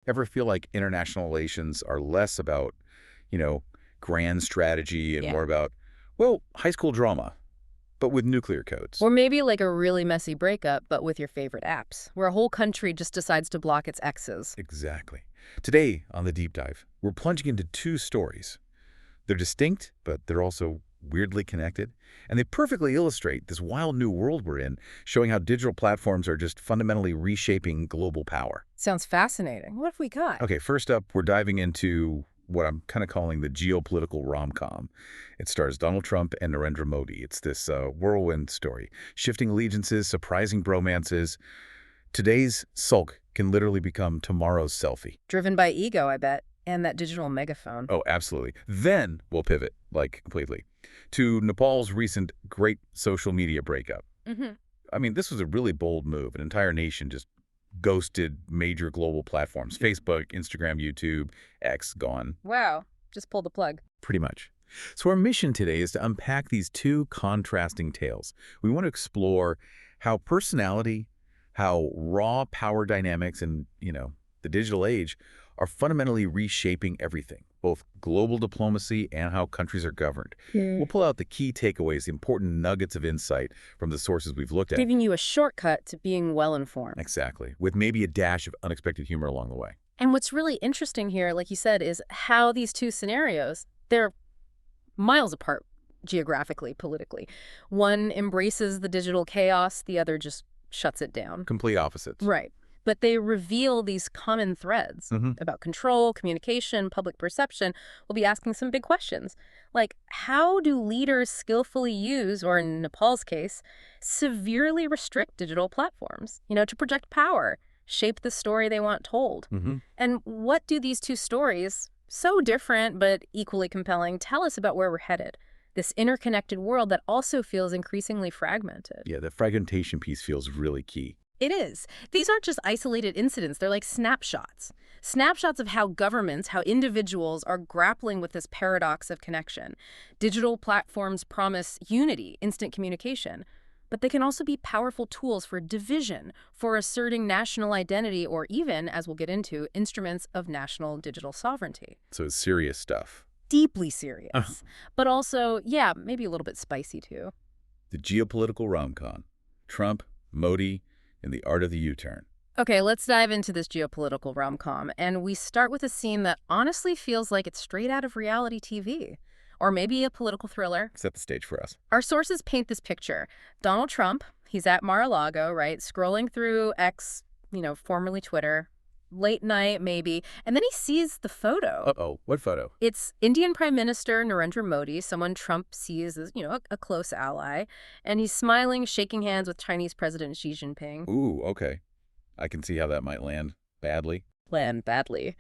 Ever feel like international relations are less about, you know, grand strategy and Yeah. more about, well, high school drama, but with nuclear codes? Or maybe like a really messy breakup, but with your favorite apps, where a whole country just decides to block its exes. Exactly. Today on The Deep Dive, we're plunging into two stories. They're distinct, but they're also weirdly connected, and they perfectly illustrate this wild new world we're in, showing how digital platforms are just fundamentally reshaping global power. Sounds fascinating. What have we got? Okay, first up, we're diving into what I'm kind of calling the geopolitical rom-com. It stars Donald Trump and Narendra Modi. It's this whirlwind story, shifting allegiances, surprising bromances. Today's sulk can literally become tomorrow's selfie. Driven by ego, I bet, and that digital megaphone. Oh, absolutely. Then we'll pivot, like, completely, to Nepal's recent great social media breakup. hmm I mean, this was a really bold move. An entire nation just ghosted major global platforms. Facebook, Instagram, YouTube, X, gone. Wow. Just pull the plug. Pretty much. So our mission today is to unpack these two contrasting tales. We want to explore how personality, how raw power dynamics and, the digital age are fundamentally reshaping everything, both global diplomacy and how countries are governed. We'll pull out the key takeaways, the important nuggets of insight from the sources we've looked at. Giving you a shortcut to being well-informed. Exactly, with maybe a dash of unexpected humor along the way. And what's really interesting here, like you said, is how these two scenarios, they're miles apart geographically, politically. One embraces the digital chaos, the other just shuts it down. Complete opposites. Right. But they reveal these common threads hmm about control, communication, public perception. We'll be asking some big questions. Like, how do leaders skillfully use, or in Nepal's case, severely restrict digital platforms, to project power, shape the story they want told? hmm And what do these two stories, so different but equally compelling, tell us about where we're headed? This interconnected world that also feels increasingly fragmented. Yeah, the fragmentation piece feels really key. It is. These aren't just isolated incidents. They're like snapshots. Snapshots of how governments, how individuals are grappling with this paradox of connection. Digital platforms promise unity, instant communication, but they can also be powerful tools for division, for asserting national identity, or even, as we'll get into, instruments of national digital sovereignty. So it's serious stuff. Deeply serious, but also, yeah, maybe a little bit spicy too. The geopolitical rom-com. Trump, Modi, and the art of the U-turn. Okay, let's dive into this geopolitical rom-com, and we start with a scene that honestly feels like it's straight out of reality TV, or maybe a political thriller. Set the stage for us. Our sources paint this picture. Donald Trump, he's at Mar-a-Lago, right, scrolling through X, formerly Twitter, late night maybe, and then he sees the photo. Uh-oh, what photo? It's Indian Prime Minister Narendra Modi, someone Trump sees as, a close ally, and he's smiling, shaking hands with Chinese President Xi Jinping. Ooh, okay. I can see how that might land badly. Land badly.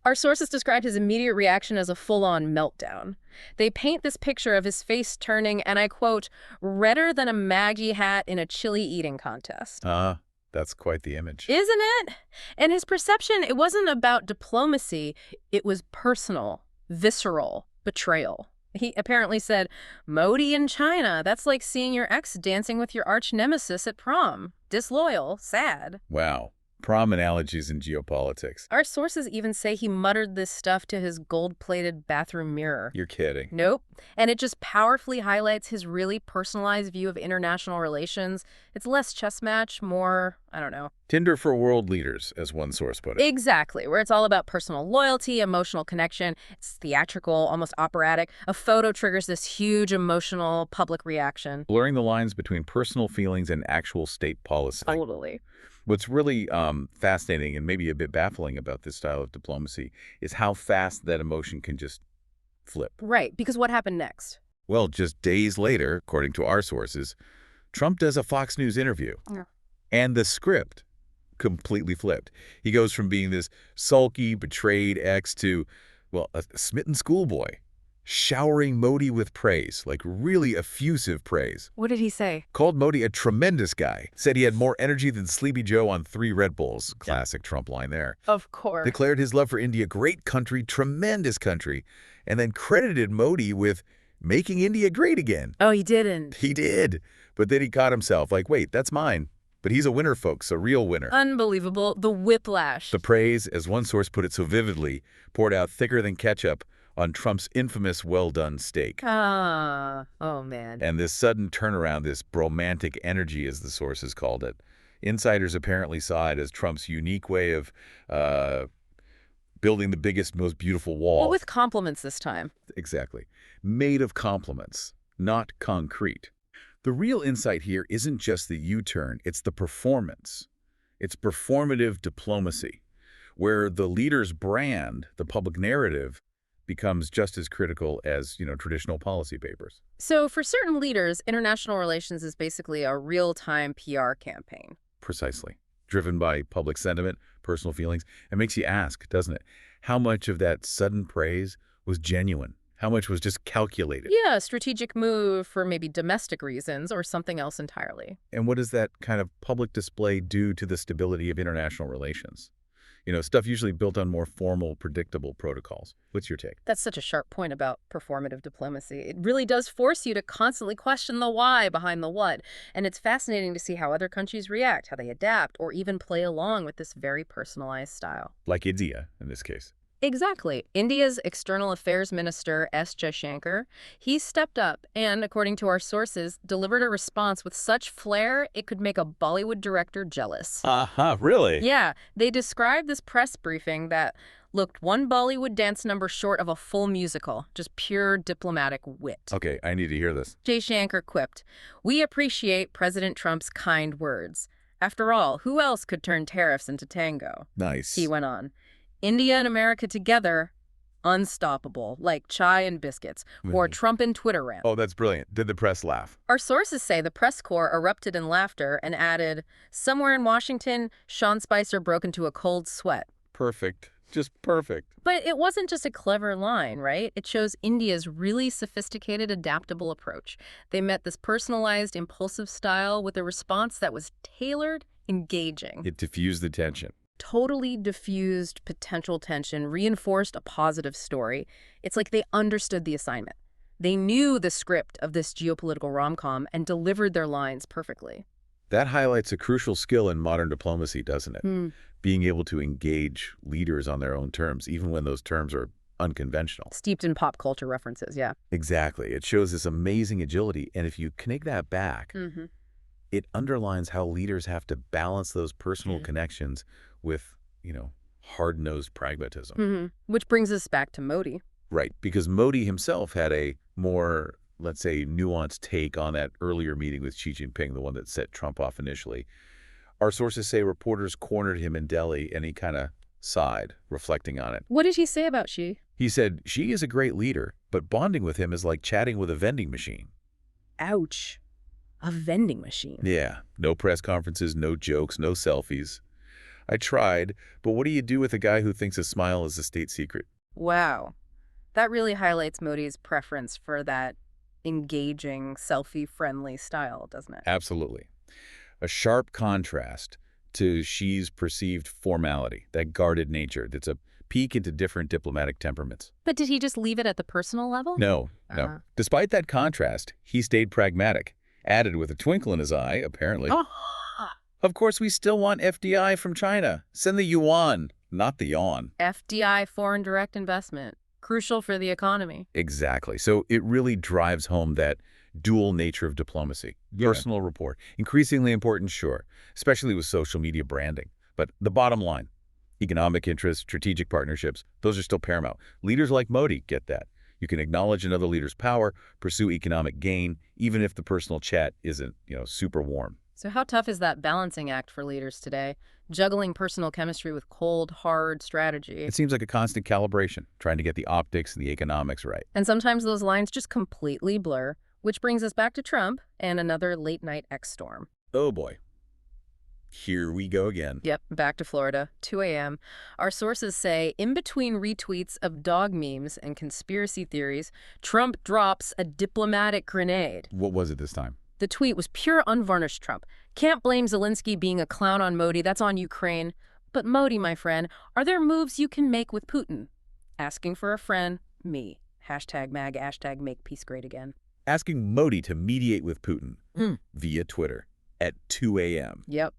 Our sources described his immediate reaction as a full-on meltdown. They paint this picture of his face turning, and I quote, redder than a Maggie hat in a chili eating contest. That's quite the image. Isn't it? And his perception, it wasn't about diplomacy. It was personal, visceral, betrayal. He apparently said, Modi in China, that's like seeing your ex dancing with your arch nemesis at prom. Disloyal, sad. Wow. Prom analogies in geopolitics. Our sources even say he muttered this stuff to his gold-plated bathroom mirror. You're kidding. Nope. And it just powerfully highlights his really personalized view of international relations. It's less chess match, more, I don't know. Tinder for world leaders, as one source put it. Exactly, where it's all about personal loyalty, emotional connection. It's theatrical, almost operatic. A photo triggers this huge emotional public reaction. Blurring the lines between personal feelings and actual state policy. Totally. What's really fascinating and maybe a bit baffling about this style of diplomacy is how fast that emotion can just flip. Right, because what happened next? Well, just days later, according to our sources, Trump does a Fox News interview. Yeah. And the script completely flipped. He goes from being this sulky, betrayed ex to, well, a smitten schoolboy, showering Modi with praise, like really effusive praise. What did he say? Called Modi a tremendous guy. Said he had more energy than Sleepy Joe on 3 Red Bulls. Classic Trump line there. Of course. Declared his love for India, great country, tremendous country, and then credited Modi with making India great again. Oh, he didn't. He did. But then he caught himself like, wait, that's mine. But he's a winner, folks, a real winner. Unbelievable. The whiplash. The praise, as one source put it so vividly, poured out thicker than ketchup on Trump's infamous well-done steak. Oh, man. And this sudden turnaround, this bromantic energy, as the sources called it, insiders apparently saw it as Trump's unique way of building the biggest, most beautiful wall. Well, with compliments this time. Exactly. Made of compliments, not concrete. The real insight here isn't just the U-turn, it's the performance. It's performative diplomacy, where the leader's brand, the public narrative, becomes just as critical as, traditional policy papers. So for certain leaders, international relations is basically a real-time PR campaign. Precisely. Driven by public sentiment, personal feelings. It makes you ask, doesn't it? How much of that sudden praise was genuine? How much was just calculated? Yeah, a strategic move for maybe domestic reasons or something else entirely. And what does that kind of public display do to the stability of international relations? Stuff usually built on more formal, predictable protocols. What's your take? That's such a sharp point about performative diplomacy. It really does force you to constantly question the why behind the what. And it's fascinating to see how other countries react, how they adapt, or even play along with this very personalized style. Like India, in this case. Exactly. India's External Affairs Minister, S. Jaishankar, he stepped up and, according to our sources, delivered a response with such flair it could make a Bollywood director jealous. Really? Yeah, they described this press briefing that looked one Bollywood dance number short of a full musical, just pure diplomatic wit. Okay, I need to hear this. Jaishankar quipped, "We appreciate President Trump's kind words. After all, who else could turn tariffs into tango?" Nice. He went on. India and America together, unstoppable, like chai and biscuits, or Trump and Twitter rant. Oh, that's brilliant. Did the press laugh? Our sources say the press corps erupted in laughter and added, "Somewhere in Washington, Sean Spicer broke into a cold sweat." Perfect. Just perfect. But it wasn't just a clever line, right? It shows India's really sophisticated, adaptable approach. They met this personalized, impulsive style with a response that was tailored, engaging. It diffused the tension. Totally diffused potential tension, reinforced a positive story. It's like they understood the assignment. They knew the script of this geopolitical rom-com and delivered their lines perfectly. That highlights a crucial skill in modern diplomacy, doesn't it? Being able to engage leaders on their own terms, even when those terms are unconventional. Steeped in pop culture references, yeah. Exactly. It shows this amazing agility. And if you connect that back, it underlines how leaders have to balance those personal connections with, hard-nosed pragmatism. Which brings us back to Modi. Right, because Modi himself had a more, let's say, nuanced take on that earlier meeting with Xi Jinping, the one that set Trump off initially. Our sources say reporters cornered him in Delhi, and he kind of sighed, reflecting on it. What did he say about Xi? He said, "Xi is a great leader, but bonding with him is like chatting with a vending machine." Ouch. A vending machine. Yeah, no press conferences, no jokes, no selfies. I tried, but what do you do with a guy who thinks a smile is a state secret? Wow. That really highlights Modi's preference for that engaging, selfie-friendly style, doesn't it? Absolutely. A sharp contrast to Xi's perceived formality, that guarded nature that's a peek into different diplomatic temperaments. But did he just leave it at the personal level? No. Despite that contrast, he stayed pragmatic, added with a twinkle in his eye, apparently. Of course, we still want FDI from China. Send the yuan, not the yawn. FDI, foreign direct investment. Crucial for the economy. Exactly. So it really drives home that dual nature of diplomacy. Personal rapport. Increasingly important, sure, especially with social media branding. But the bottom line, economic interests, strategic partnerships, those are still paramount. Leaders like Modi get that. You can acknowledge another leader's power, pursue economic gain, even if the personal chat isn't, super warm. So how tough is that balancing act for leaders today? Juggling personal chemistry with cold, hard strategy. It seems like a constant calibration, trying to get the optics and the economics right. And sometimes those lines just completely blur, which brings us back to Trump and another late-night X-storm. Oh, boy. Here we go again. Yep, back to Florida, 2 a.m. Our sources say, in between retweets of dog memes and conspiracy theories, Trump drops a diplomatic grenade. What was it this time? The tweet was pure unvarnished Trump. Can't blame Zelensky being a clown on Modi, that's on Ukraine. But Modi, my friend, are there moves you can make with Putin? Asking for a friend, me. #MAG, #make peace great again. Asking Modi to mediate with Putin via Twitter. at 2 a.m. Yep.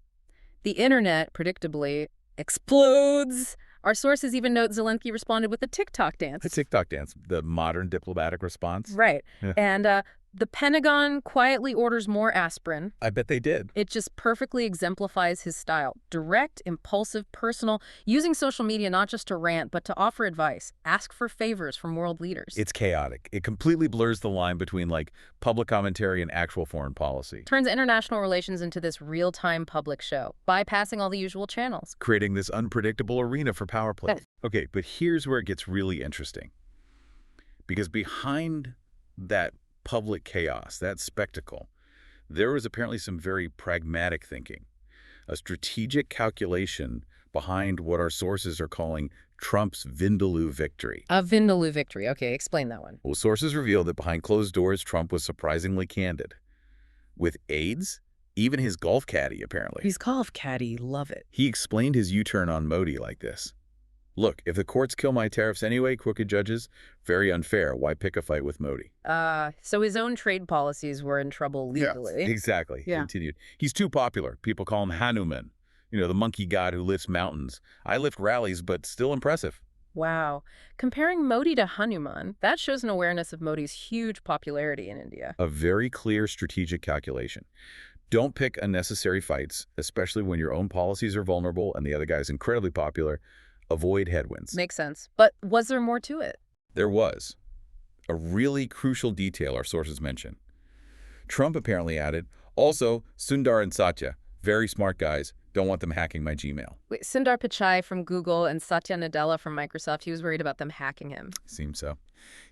The internet, predictably, explodes. Our sources even note Zelensky responded with a TikTok dance. A TikTok dance, the modern diplomatic response. Right. Yeah. And the Pentagon quietly orders more aspirin. I bet they did. It just perfectly exemplifies his style. Direct, impulsive, personal, using social media not just to rant, but to offer advice, ask for favors from world leaders. It's chaotic. It completely blurs the line between, like, public commentary and actual foreign policy. Turns international relations into this real-time public show, bypassing all the usual channels. Creating this unpredictable arena for power play. Okay, but here's where it gets really interesting. Because behind that public chaos, that spectacle, there was apparently some very pragmatic thinking, a strategic calculation behind what our sources are calling Trump's Vindaloo victory. A Vindaloo victory. Okay, explain that one. Well, sources reveal that behind closed doors, Trump was surprisingly candid. With aides, even his golf caddy, apparently. His golf caddy, love it. He explained his U-turn on Modi like this. Look, if the courts kill my tariffs anyway, crooked judges, very unfair. Why pick a fight with Modi? So his own trade policies were in trouble legally. Yeah, exactly. Yeah. Continued. He's too popular. People call him Hanuman. You know, the monkey god who lifts mountains. I lift rallies, but still impressive. Wow. Comparing Modi to Hanuman, that shows an awareness of Modi's huge popularity in India. A very clear strategic calculation. Don't pick unnecessary fights, especially when your own policies are vulnerable and the other guy's incredibly popular. Avoid headwinds. Makes sense. But was there more to it? There was. A really crucial detail our sources mention. Trump apparently added, also, Sundar and Satya, very smart guys, don't want them hacking my Gmail. Wait, Sundar Pichai from Google and Satya Nadella from Microsoft, he was worried about them hacking him. Seems so.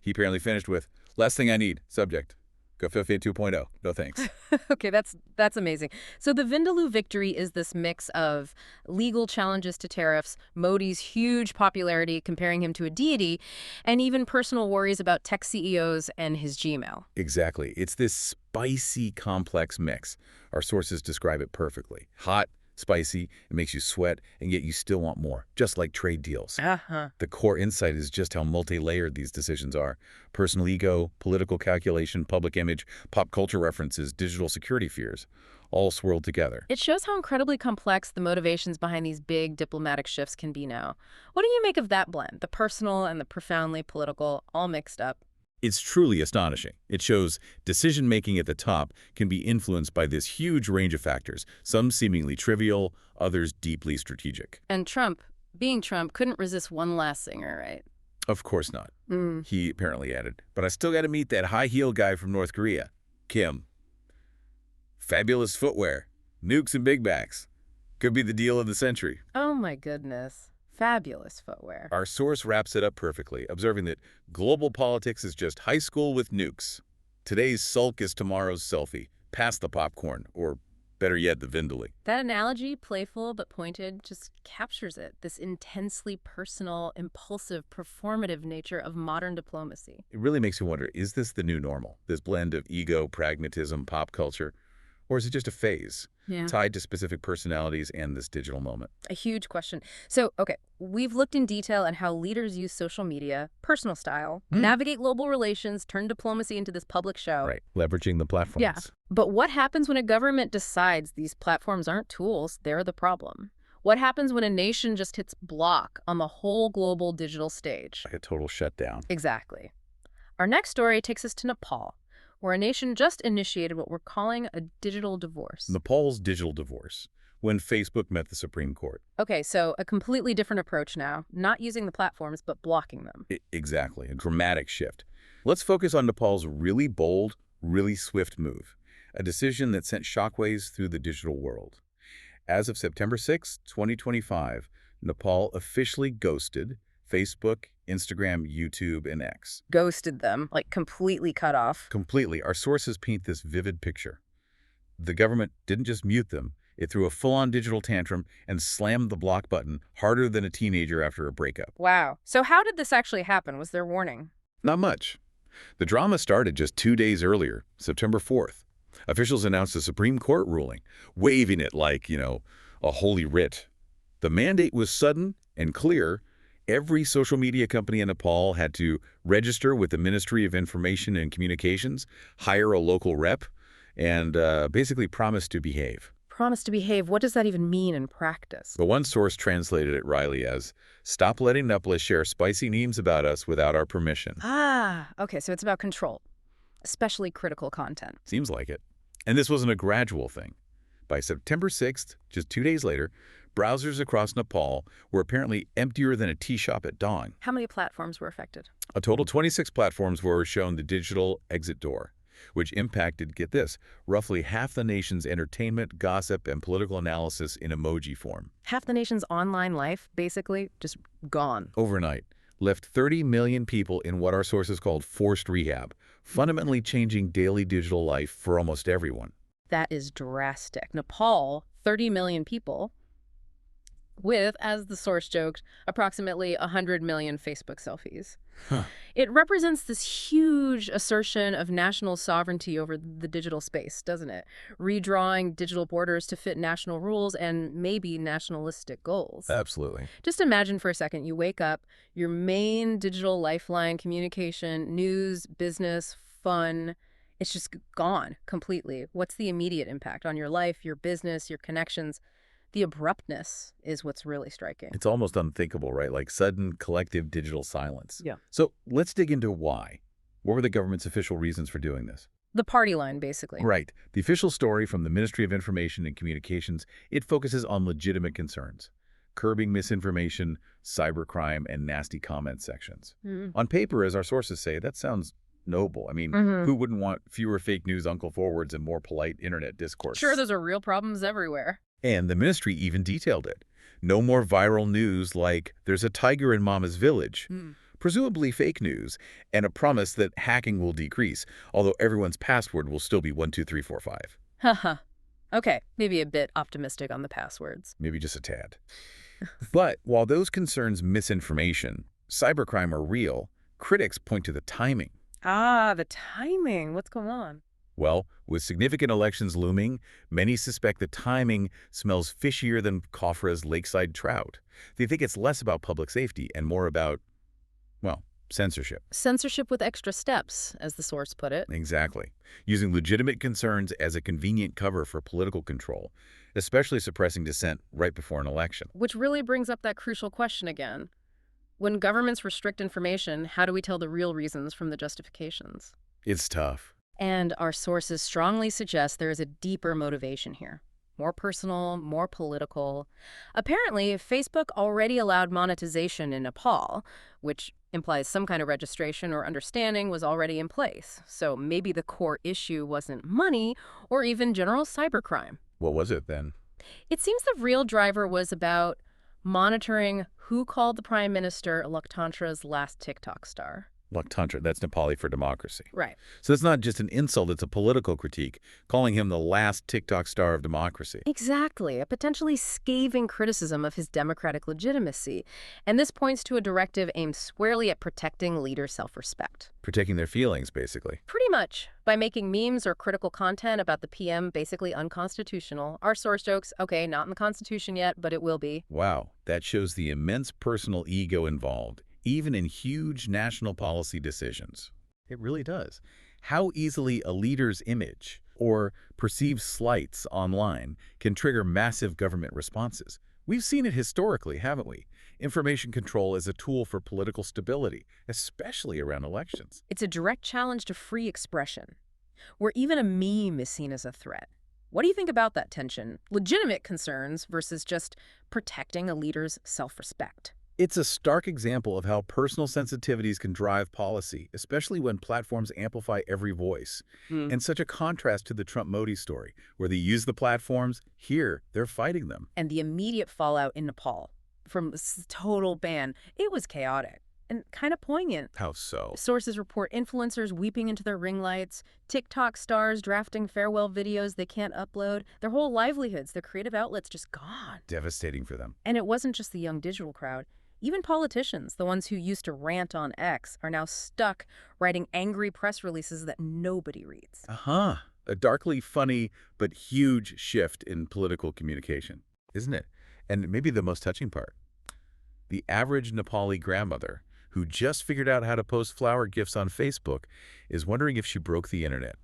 He apparently finished with, last thing I need, subject. Gafefe 2.0. No thanks. Okay, that's amazing. So the Vindaloo victory is this mix of legal challenges to tariffs, Modi's huge popularity comparing him to a deity, and even personal worries about tech CEOs and his Gmail. Exactly. It's this spicy, complex mix. Our sources describe it perfectly. Hot, spicy, it makes you sweat, and yet you still want more, just like trade deals. The core insight is just how multi-layered these decisions are. Personal ego, political calculation, public image, pop culture references, digital security fears, all swirled together. It shows how incredibly complex the motivations behind these big diplomatic shifts can be now. What do you make of that blend, the personal and the profoundly political, all mixed up? It's truly astonishing. It shows decision-making at the top can be influenced by this huge range of factors, some seemingly trivial, others deeply strategic. And Trump, being Trump, couldn't resist one last singer, right? Of course not. He apparently added, but I still got to meet that high-heel guy from North Korea, Kim. Fabulous footwear, nukes and big backs. Could be the deal of the century. Oh my goodness. Fabulous footwear. Our source wraps it up perfectly, observing that global politics is just high school with nukes. Today's sulk is tomorrow's selfie. Pass the popcorn, or better yet, the Vindaloo. That analogy, playful but pointed, just captures it, this intensely personal, impulsive, performative nature of modern diplomacy. It really makes you wonder, is this the new normal? This blend of ego, pragmatism, pop culture? Or is it just a phase tied to specific personalities and this digital moment? A huge question. So, okay, we've looked in detail at how leaders use social media, personal style, navigate global relations, turn diplomacy into this public show. Right, leveraging the platforms. Yeah, but what happens when a government decides these platforms aren't tools, they're the problem? What happens when a nation just hits block on the whole global digital stage? Like a total shutdown. Exactly. Our next story takes us to Nepal, where a nation just initiated what we're calling a digital divorce. Nepal's digital divorce, when Facebook met the Supreme Court. Okay, so a completely different approach now, not using the platforms, but blocking them. Exactly, a dramatic shift. Let's focus on Nepal's really bold, really swift move, a decision that sent shockwaves through the digital world. As of September 6, 2025, Nepal officially ghosted Facebook, Instagram, YouTube, and X. Ghosted them, like completely cut off. Completely. Our sources paint this vivid picture. The government didn't just mute them. It threw a full-on digital tantrum and slammed the block button harder than a teenager after a breakup. Wow. So how did this actually happen? Was there warning? Not much. The drama started just 2 days earlier, September 4th. Officials announced a Supreme Court ruling, waving it like, a holy writ. The mandate was sudden and clear. Every social media company in Nepal had to register with the Ministry of Information and Communications, hire a local rep, and basically promised to behave. Promise to behave. What does that even mean in practice? But one source translated it wryly as, "Stop letting Nepalese share spicy memes about us without our permission." Ah, okay, so it's about control, especially critical content. Seems like it. And this wasn't a gradual thing. By September 6th, just 2 days later, browsers across Nepal were apparently emptier than a tea shop at dawn. How many platforms were affected? A total 26 platforms were shown the digital exit door, which impacted, get this, roughly half the nation's entertainment, gossip, and political analysis in emoji form. Half the nation's online life, basically, just gone. Overnight, left 30 million people in what our sources called forced rehab, fundamentally changing daily digital life for almost everyone. That is drastic. Nepal, 30 million people, with, as the source joked, approximately 100 million Facebook selfies. Huh. It represents this huge assertion of national sovereignty over the digital space, doesn't it? Redrawing digital borders to fit national rules and maybe nationalistic goals. Absolutely. Just imagine for a second, you wake up, your main digital lifeline, communication, news, business, fun, it's just gone completely. What's the immediate impact on your life, your business, your connections? The abruptness is what's really striking. It's almost unthinkable, right? Like sudden collective digital silence. Yeah. So let's dig into why. What were the government's official reasons for doing this? The party line, basically. Right. The official story from the Ministry of Information and Communications, it focuses on legitimate concerns: curbing misinformation, cybercrime, and nasty comment sections. On paper, as our sources say, that sounds noble. I mean, who wouldn't want fewer fake news uncle forwards and more polite internet discourse? Sure, those are real problems everywhere. And the ministry even detailed it. No more viral news like there's a tiger in Mama's village, presumably fake news, and a promise that hacking will decrease, although everyone's password will still be 12345. Haha. Okay, maybe a bit optimistic on the passwords. Maybe just a tad. But while those concerns misinformation, cybercrime are real, critics point to the timing. Ah, the timing. What's going on? Well, with significant elections looming, many suspect the timing smells fishier than Khafra's lakeside trout. They think it's less about public safety and more about, well, censorship. Censorship with extra steps, as the source put it. Exactly. Using legitimate concerns as a convenient cover for political control, especially suppressing dissent right before an election. Which really brings up that crucial question again. When governments restrict information, how do we tell the real reasons from the justifications? It's tough. And our sources strongly suggest there is a deeper motivation here. More personal, more political. Apparently, Facebook already allowed monetization in Nepal, which implies some kind of registration or understanding was already in place. So maybe the core issue wasn't money or even general cybercrime. What was it then? It seems the real driver was about monitoring who called the prime minister Loktantra's last TikTok star. Loktantra, that's Nepali for democracy. Right. So it's not just an insult, it's a political critique, calling him the last TikTok star of democracy. Exactly, a potentially scathing criticism of his democratic legitimacy. And this points to a directive aimed squarely at protecting leaders' self-respect. Protecting their feelings, basically. Pretty much. By making memes or critical content about the PM basically unconstitutional, our source jokes, okay, not in the Constitution yet, but it will be. Wow, that shows the immense personal ego involved, even in huge national policy decisions. It really does. How easily a leader's image or perceived slights online can trigger massive government responses. We've seen it historically, haven't we? Information control is a tool for political stability, especially around elections. It's a direct challenge to free expression, where even a meme is seen as a threat. What do you think about that tension? Legitimate concerns versus just protecting a leader's self-respect. It's a stark example of how personal sensitivities can drive policy, especially when platforms amplify every voice. And such a contrast to the Trump-Modi story, where they use the platforms, here they're fighting them. And the immediate fallout in Nepal from this total ban, it was chaotic and kind of poignant. How so? Sources report influencers weeping into their ring lights, TikTok stars drafting farewell videos they can't upload, their whole livelihoods, their creative outlets just gone. Devastating for them. And it wasn't just the young digital crowd. Even politicians, the ones who used to rant on X, are now stuck writing angry press releases that nobody reads. A darkly funny but huge shift in political communication, isn't it? And maybe the most touching part. The average Nepali grandmother who just figured out how to post flower gifts on Facebook is wondering if she broke the internet.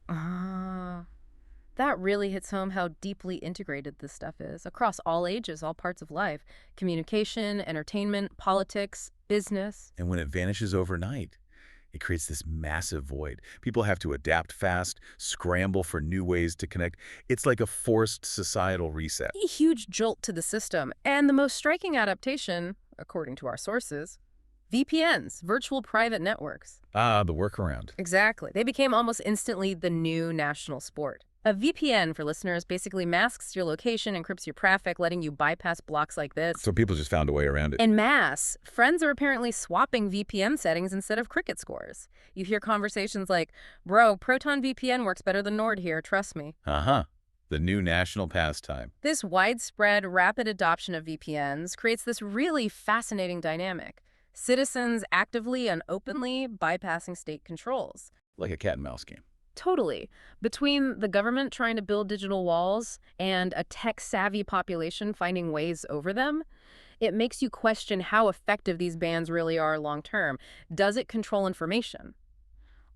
That really hits home how deeply integrated this stuff is across all ages, all parts of life. Communication, entertainment, politics, business. And when it vanishes overnight, it creates this massive void. People have to adapt fast, scramble for new ways to connect. It's like a forced societal reset. A huge jolt to the system. And the most striking adaptation, according to our sources, VPNs, virtual private networks. Ah, the workaround. Exactly. They became almost instantly the new national sport. A VPN, for listeners, basically masks your location, encrypts your traffic, letting you bypass blocks like this. So people just found a way around it. En masse, friends are apparently swapping VPN settings instead of cricket scores. You hear conversations like, bro, Proton VPN works better than Nord here, trust me. Uh-huh. The new national pastime. This widespread, rapid adoption of VPNs creates this really fascinating dynamic. Citizens actively and openly bypassing state controls. Like a cat and mouse game. Totally. Between the government trying to build digital walls and a tech-savvy population finding ways over them, it makes you question how effective these bans really are long-term. Does it control information?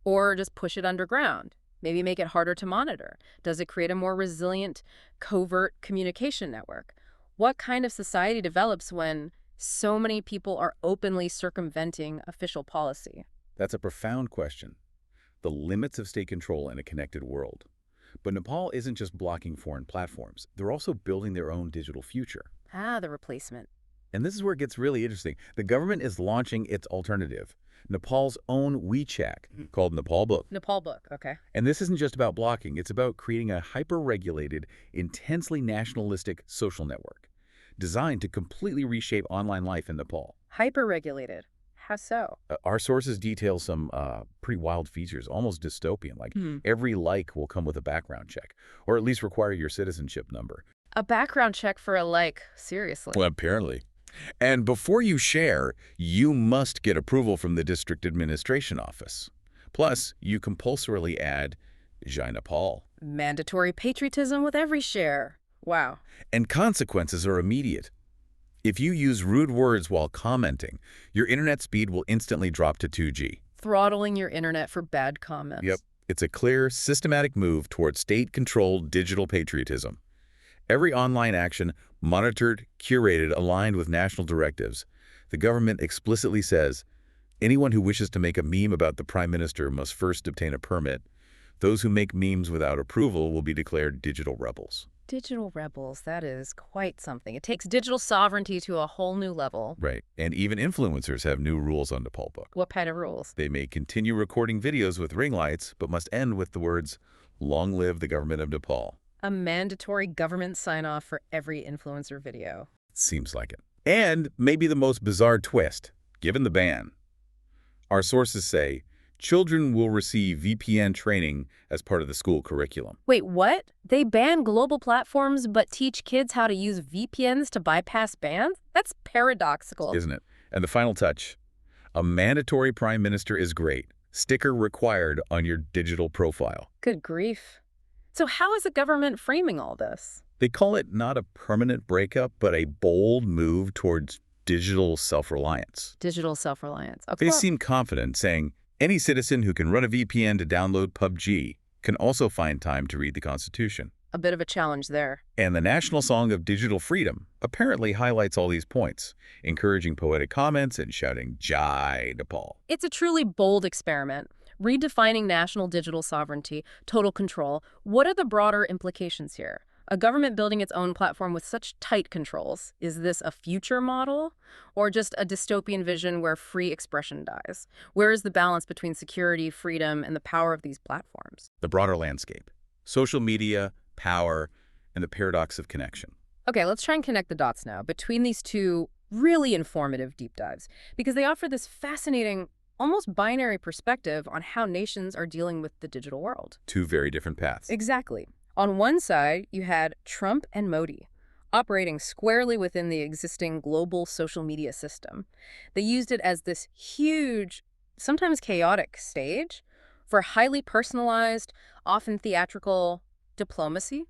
Or just push it underground? Maybe make it harder to monitor? Does it create a more resilient, covert communication network? What kind of society develops when so many people are openly circumventing official policy? That's a profound question. The limits of state control in a connected world. But Nepal isn't just blocking foreign platforms. They're also building their own digital future. Ah, the replacement. And this is where it gets really interesting. The government is launching its alternative, Nepal's own WeChat, called Nepal Book. Nepal Book, okay. And this isn't just about blocking. It's about creating a hyper-regulated, intensely nationalistic social network designed to completely reshape online life in Nepal. Hyper-regulated. How so? Our sources detail some pretty wild features, almost dystopian, like every like will come with a background check, or at least require your citizenship number. A background check for a like, seriously. Well, apparently. And before you share, you must get approval from the district administration office. Plus, you compulsorily add Jai Nepal. Mandatory patriotism with every share. Wow. And consequences are immediate. If you use rude words while commenting, your internet speed will instantly drop to 2G. Throttling your internet for bad comments. Yep. It's a clear, systematic move toward state-controlled digital patriotism. Every online action, monitored, curated, aligned with national directives. The government explicitly says, anyone who wishes to make a meme about the prime minister must first obtain a permit. Those who make memes without approval will be declared digital rebels. Digital rebels, that is quite something. It takes digital sovereignty to a whole new level. Right. And even influencers have new rules on Nepal Book. What kind of rules? They may continue recording videos with ring lights, but must end with the words, "Long live the government of Nepal." A mandatory government sign-off for every influencer video. Seems like it. And maybe the most bizarre twist, given the ban. Our sources say, children will receive VPN training as part of the school curriculum. Wait, what? They ban global platforms but teach kids how to use VPNs to bypass bans? That's paradoxical. Isn't it? And the final touch, a mandatory prime minister is great. Sticker required on your digital profile. Good grief. So how is the government framing all this? They call it not a permanent breakup, but a bold move towards digital self-reliance. Digital self-reliance. Okay. They seem confident, saying, any citizen who can run a VPN to download PUBG can also find time to read the Constitution. A bit of a challenge there. And the National Song of Digital Freedom apparently highlights all these points, encouraging poetic comments and shouting Jai Nepal. It's a truly bold experiment. Redefining national digital sovereignty, total control. What are the broader implications here? A government building its own platform with such tight controls. Is this a future model or just a dystopian vision where free expression dies? Where is the balance between security, freedom, and the power of these platforms? The broader landscape. Social media, power, and the paradox of connection. Okay, let's try and connect the dots now between these two really informative deep dives because they offer this fascinating, almost binary perspective on how nations are dealing with the digital world. Two very different paths. Exactly. On one side, you had Trump and Modi, operating squarely within the existing global social media system. They used it as this huge, sometimes chaotic stage for highly personalized, often theatrical diplomacy.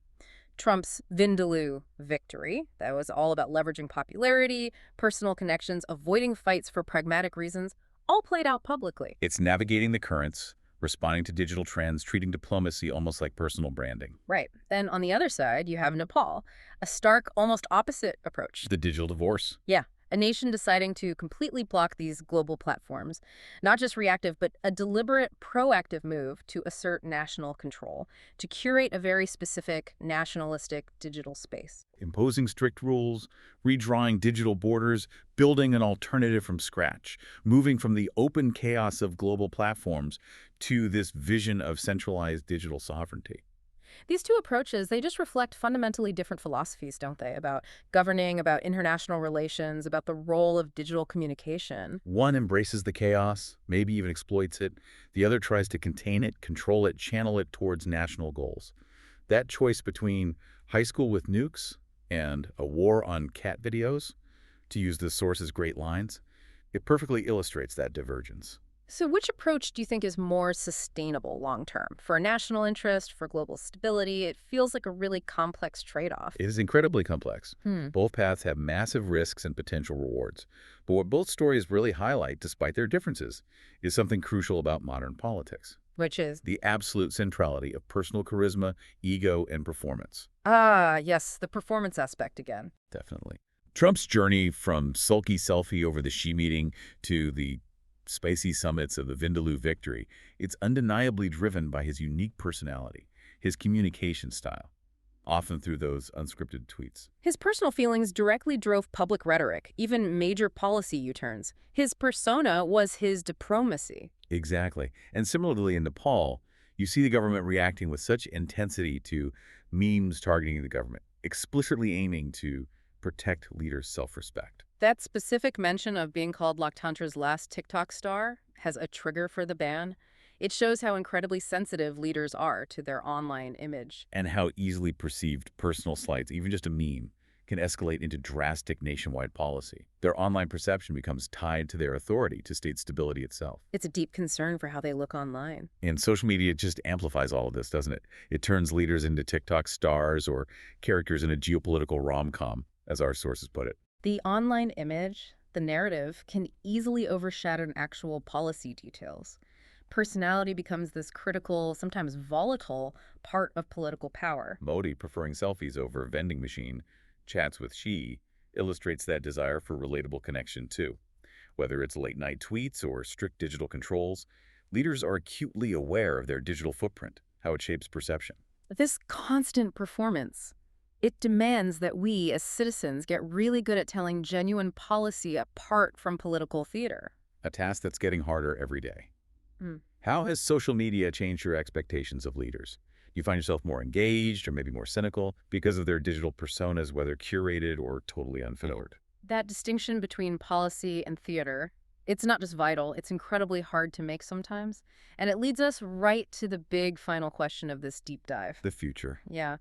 Trump's Vindaloo victory, that was all about leveraging popularity, personal connections, avoiding fights for pragmatic reasons, all played out publicly. It's navigating the currents, responding to digital trends, treating diplomacy almost like personal branding. Right. Then on the other side, you have Nepal, a stark, almost opposite approach. The digital divorce. Yeah, a nation deciding to completely block these global platforms. Not just reactive, but a deliberate, proactive move to assert national control, to curate a very specific nationalistic digital space. Imposing strict rules, redrawing digital borders, building an alternative from scratch, moving from the open chaos of global platforms to this vision of centralized digital sovereignty. These two approaches, they just reflect fundamentally different philosophies, don't they? About governing, about international relations, about the role of digital communication. One embraces the chaos, maybe even exploits it. The other tries to contain it, control it, channel it towards national goals. That choice between high school with nukes and a war on cat videos, to use the source's great lines, it perfectly illustrates that divergence. So which approach do you think is more sustainable long term? For national interest, for global stability, it feels like a really complex trade-off. It is incredibly complex. Hmm. Both paths have massive risks and potential rewards. But what both stories really highlight, despite their differences, is something crucial about modern politics: Which is, the absolute centrality of personal charisma, ego, and performance. yes, the performance aspect again. Definitely. Trump's journey from sulky selfie over the Xi meeting to the spicy summits of the Vindaloo victory, it's undeniably driven by his unique personality, his communication style, often through those unscripted tweets. His personal feelings directly drove public rhetoric, even major policy U-turns. His persona was his diplomacy. Exactly. And similarly in Nepal, you see the government reacting with such intensity to memes targeting the government, explicitly aiming to protect leaders' self-respect. That specific mention of being called Locktantra's last TikTok star has a trigger for the ban. It shows how incredibly sensitive leaders are to their online image. And how easily perceived personal slights, even just a meme, can escalate into drastic nationwide policy. Their online perception becomes tied to their authority, to state stability itself. It's a deep concern for how they look online. And social media just amplifies all of this, doesn't it? It turns leaders into TikTok stars or characters in a geopolitical rom-com, as our sources put it. The online image, the narrative, can easily overshadow actual policy details. Personality becomes this critical, sometimes volatile, part of political power. Modi preferring selfies over vending machine chats with Xi illustrates that desire for relatable connection too. Whether it's late-night tweets or strict digital controls, leaders are acutely aware of their digital footprint, how it shapes perception. This constant performance, it demands that we, as citizens, get really good at telling genuine policy apart from political theater. A task that's getting harder every day. Mm. How has social media changed your expectations of leaders? Do you find yourself more engaged or maybe more cynical because of their digital personas, whether curated or totally unfiltered? That distinction between policy and theater, it's not just vital, it's incredibly hard to make sometimes. And it leads us right to the big final question of this deep dive. The future. Yeah.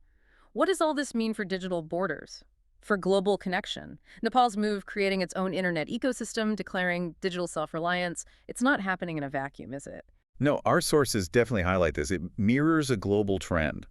What does all this mean for digital borders? For global connection? Nepal's move creating its own internet ecosystem, declaring digital self-reliance, it's not happening in a vacuum, is it? No, our sources definitely highlight this. It mirrors a global trend.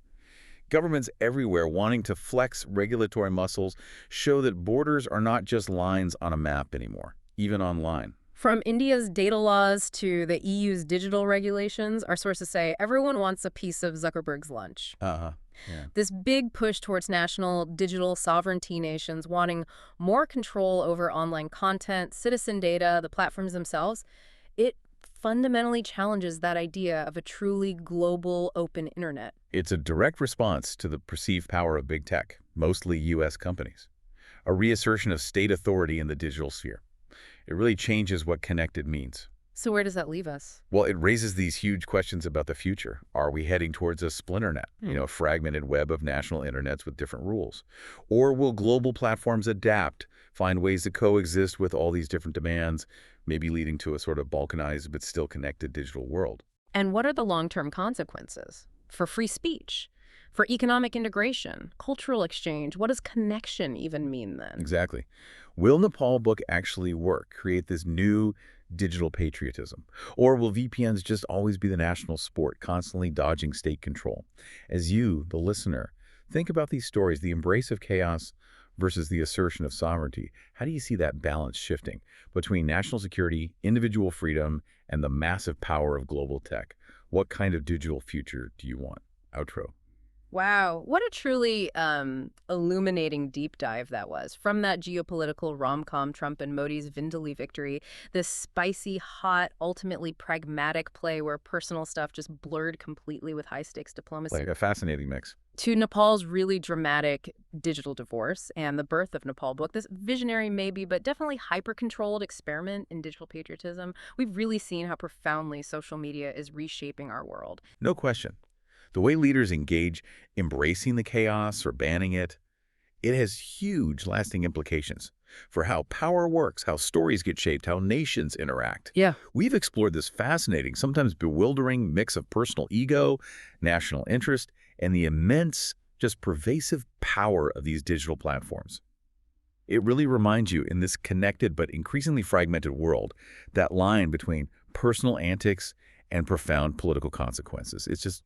Governments everywhere wanting to flex regulatory muscles show that borders are not just lines on a map anymore, even online. From India's data laws to the EU's digital regulations, our sources say everyone wants a piece of Zuckerberg's lunch. Uh-huh. Yeah. This big push towards national digital sovereignty nations wanting more control over online content, citizen data, the platforms themselves, it fundamentally challenges that idea of a truly global open internet. It's a direct response to the perceived power of big tech, mostly U.S. companies, a reassertion of state authority in the digital sphere. It really changes what connected means. So where does that leave us? Well, it raises these huge questions about the future. Are we heading towards a splinter net, a fragmented web of national internets with different rules? Or will global platforms adapt, find ways to coexist with all these different demands, maybe leading to a sort of balkanized but still connected digital world? And what are the long-term consequences? For free speech, for economic integration, cultural exchange, what does connection even mean then? Exactly. Will Nepal book actually work, create this new digital patriotism? Or will VPNs just always be the national sport, constantly dodging state control? As you, the listener, think about these stories, the embrace of chaos versus the assertion of sovereignty, how do you see that balance shifting between national security, individual freedom, and the massive power of global tech? What kind of digital future do you want? Outro. Wow, what a truly illuminating deep dive that was. From that geopolitical rom-com Trump and Modi's Vindaloo victory, this spicy, hot, ultimately pragmatic play where personal stuff just blurred completely with high-stakes diplomacy, Like a fascinating mix. to Nepal's really dramatic digital divorce and the birth of Nepal book, this visionary maybe, but definitely hyper-controlled experiment in digital patriotism. We've really seen how profoundly social media is reshaping our world. No question. The way leaders engage embracing the chaos or banning it, it has huge lasting implications for how power works, how stories get shaped, how nations interact. Yeah. We've explored this fascinating, sometimes bewildering mix of personal ego, national interest, and the immense, just pervasive power of these digital platforms. It really reminds you in this connected but increasingly fragmented world, that line between personal antics and profound political consequences. It's just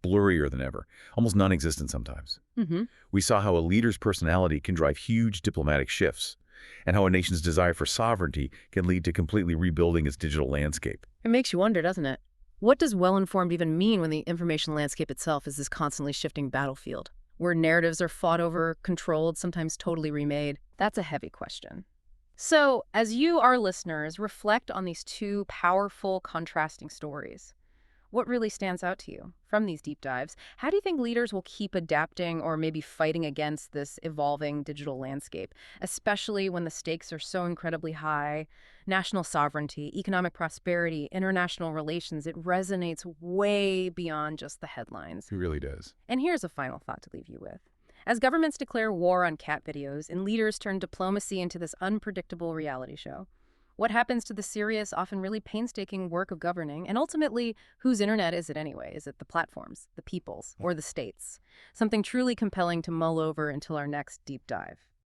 blurrier than ever, almost non-existent sometimes. Mm-hmm. We saw how a leader's personality can drive huge diplomatic shifts, and how a nation's desire for sovereignty can lead to completely rebuilding its digital landscape. It makes you wonder, doesn't it? What does well-informed even mean when the information landscape itself is this constantly shifting battlefield, where narratives are fought over, controlled, sometimes totally remade? That's a heavy question. So, as you, our listeners, reflect on these two powerful, contrasting stories, what really stands out to you from these deep dives? How do you think leaders will keep adapting or maybe fighting against this evolving digital landscape, especially when the stakes are so incredibly high? National sovereignty, economic prosperity, international relations, it resonates way beyond just the headlines. It really does. And here's a final thought to leave you with. As governments declare war on cat videos and leaders turn diplomacy into this unpredictable reality show, what happens to the serious, often really painstaking work of governing? And ultimately, whose internet is it anyway? Is it the platforms, the people's, or the states? Something truly compelling to mull over until our next deep dive.